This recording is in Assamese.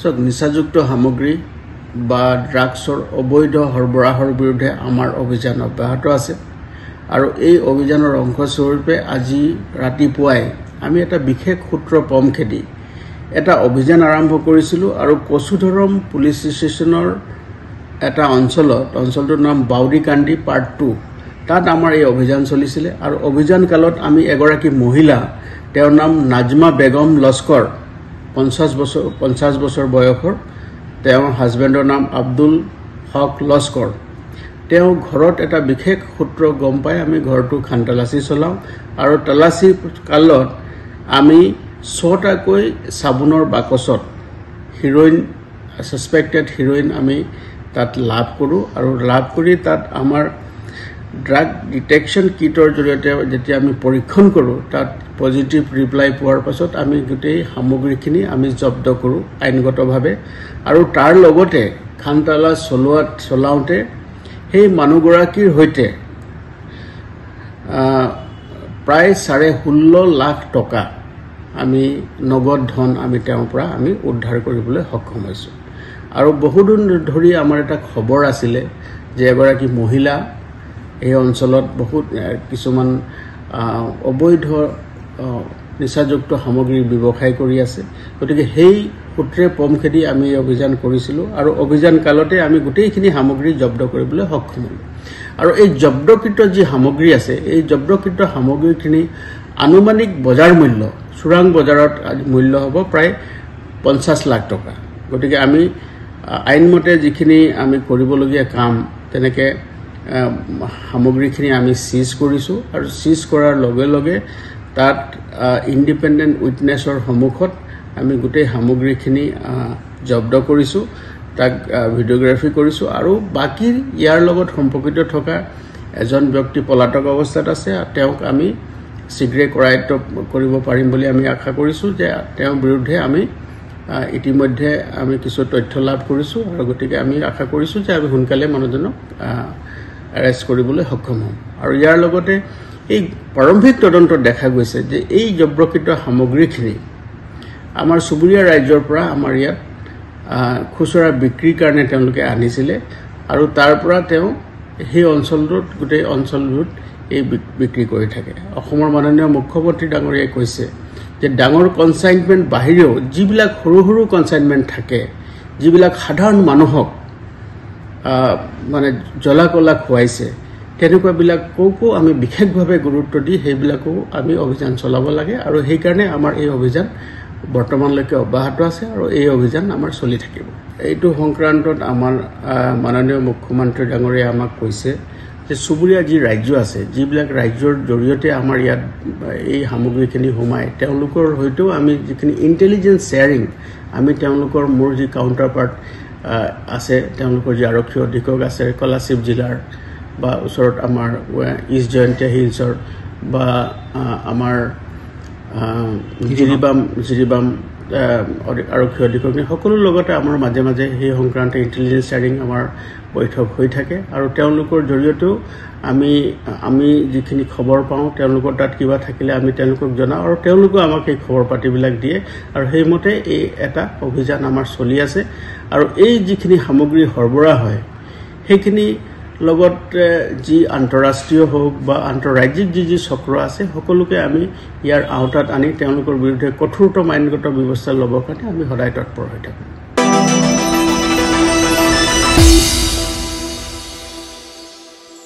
চক নিচাযুক্ত সামগ্ৰী বা ড্ৰাগছৰ অবৈধ সৰবৰাহৰ বিৰুদ্ধে আমাৰ অভিযান অব্যাহত আছে আৰু এই অভিযানৰ অংশস্বৰূপে আজি ৰাতিপুৱাই আমি এটা বিশেষ সূত্ৰ পম খেদি এটা অভিযান আৰম্ভ কৰিছিলো আৰু কচুধৰম পুলিচ ষ্টেচনৰ এটা অঞ্চলটোৰ নাম বাউৰিকান্দি পাৰ্ট 2 তাত আমাৰ এই অভিযান চলিছিল আৰু অভিযান কালত আমি এগৰাকী মহিলা তেওঁৰ নাম নাজমা বেগম লস্কৰ 50 বছৰ বয়সৰ তেওঁৰ হাজবেণ্ডৰ নাম আব্দুল হক লস্কৰ তেওঁ ঘৰত এটা বিশেষ সূত্ৰ গম পাই আমি ঘৰটো খানতালাচি চলাও আৰু তালাচি কালত আমি 6টাকৈ সাবুনৰ বাকচত হিৰোইন সাসপেক্টেড হিৰোইন আমি তাত লাভ কৰো আৰু লাভ কৰি তাত আমাৰ ড্ৰাগ ডিটেকশন কিটৰ জৰিয়তে যেতিয়া আমি পৰীক্ষণ কৰো তাত পজিটিভ ৰিপ্লাই পোৱাৰ পাছত আমি গোটেই সামগ্ৰীখিনি আমি জব্দ কৰো আইনগতভাৱে আৰু তাৰ লগতে খানতালা চলাওতে সেই মানুহগৰাকীৰ হৈতে প্ৰায় 16.5 লাখ টকা আমি নগদ ধন আমি তেওঁৰ পৰা আমি উদ্ধাৰ কৰিবলৈ সক্ষম হৈছো আৰু বহুদিন ধৰি আমাৰ এটা খবৰ আছিল যে এগৰাকী মহিলা এই অঞ্চলত বহুত কিছুমান অবৈধ নিচাযুক্ত সামগ্ৰীৰ ব্যৱসায় কৰি আছে গতিকে সেই সূত্ৰে পম খেদি আমি অভিযান কৰিছিলো আৰু অভিযান কালতে আমি গোটেইখিনি সামগ্ৰী জব্দ কৰিবলৈ সক্ষম হলো আৰু এই জব্দকৃত যি সামগ্ৰী আছে এই জব্দকৃত সামগ্ৰীখিনি আনুমানিক বজাৰ মূল্য চুৰাং বজাৰত মূল্য হ'ব প্ৰায় 50 লাখ টকা গতিকে আমি আইনমতে যিখিনি আমি কৰিবলগীয়া কাম তেনেকে সামগ্ৰীখিনি আমি সিজ কৰিছো আৰু সিজ কৰাৰ লগে লগে তাত ইন্ডিপেন্ডেন্ট উইটনেছৰ সন্মুখত আমি গোটেই সামগ্ৰীখিনি জব্দ কৰিছো তাক ভিডিওগ্ৰাফি কৰিছো আৰু বাকি ইয়াৰ লগত সম্পৰ্কিত থকা এজন ব্যক্তি পলাতক অৱস্থাত আছে তেওঁক আমি শীঘ্ৰে কৰায়ত্ব কৰিব পাৰিম বুলি আমি আশা কৰিছো যে তেওঁৰ বিৰুদ্ধে আমি ইতিমধ্যে আমি কিছু তথ্য লাভ কৰিছো আৰু গতিকে আমি আশা কৰিছো যে আমি সোনকালে মানুহজনক এৰেষ্ট কৰিবলৈ সক্ষম হ'ম আৰু ইয়াৰ লগতে এই প্ৰাৰম্ভিক তদন্তত দেখা গৈছে যে এই জব্দকৃত সামগ্ৰীখিনি আমাৰ সুবুৰীয়া ৰাজ্যৰ পৰা আমাৰ ইয়াত খুচৰা বিক্ৰীৰ কাৰণে তেওঁলোকে আনিছিলে আৰু তাৰ পৰা তেওঁ সেই অঞ্চলটোত গোটেই অঞ্চলটোত এই বিক্ৰী কৰি থাকে অসমৰ মাননীয় মুখ্যমন্ত্ৰী ডাঙৰীয়াই কৈছে যে ডাঙৰ কনসাইনমেন্ট বাহিৰেও যিবিলাক সৰু কনসাইনমেন্ট থাকে যিবিলাক সাধাৰণ মানুহক মানে জলাকলা খুৱাইছে তেনেকুৱা বিলাককো আমি বিশেষভাৱে গুৰুত্ব দি সেইবিলাকো আমি অভিযান চলাব লাগে আৰু সেই কাৰণে আমাৰ এই অভিযান বৰ্তমানলৈকে অব্যাহত আছে আৰু এই অভিযান আমাৰ চলি থাকিব এইটো সংক্ৰান্তত আমাৰ মাননীয় মুখ্যমন্ত্ৰী ডাঙৰীয়াই আমাক কৈছে যে সুবুৰীয়া যি ৰাজ্য আছে যিবিলাক ৰাজ্যৰ জৰিয়তে আমাৰ ইয়াত এই সামগ্ৰীখিনি সোমায় তেওঁলোকৰ হয়তো আমি যিখিনি ইন্টেলিজেন্স শেয়াৰিং আমি তেওঁলোকৰ মোৰ যি কাউন্টাৰপাৰ্ট আছে তেওঁলোকৰ যি আৰক্ষী অধীক্ষক আছে কলাশিব জিলাৰ বা ওচৰত আমাৰ ইষ্ট জয়ন্তীয়া হিলছৰ বা আমাৰ জিৰিবাম আৰক্ষী অধীক্ষক সকলো লগতে আমাৰ মাজে মাজে সেই সংক্ৰান্ত ইন্টেলিজেন্স শেয়াৰিং আমাৰ বৈঠক হৈ থাকে আৰু তেওঁলোকৰ জৰিয়তেও আমি যিখিনি খবৰ পাওঁ তেওঁলোকৰ তাত কিবা থাকিলে আমি তেওঁলোকক জনাওঁ আৰু তেওঁলোকে আমাক এই খবৰ পাতিবিলাক দিয়ে আৰু সেইমতে এই এটা অভিযান আমাৰ চলি আছে আৰু এই যিখিনি সামগ্ৰী সৰবৰাহ হয় সেইখিনি লগত যি আন্তৰাষ্ট্ৰীয় হোক বা আন্তঃৰাজ্যিক যি চক্ৰ আছে সকলোকে আমি ইয়াৰ আওতাত আনি তেওঁলোকৰ বিৰুদ্ধে কঠোৰতম আইনগত ব্যৱস্থা ল'বৰ কাৰণে আমি সদায় তৎপৰ হৈ থাকোঁ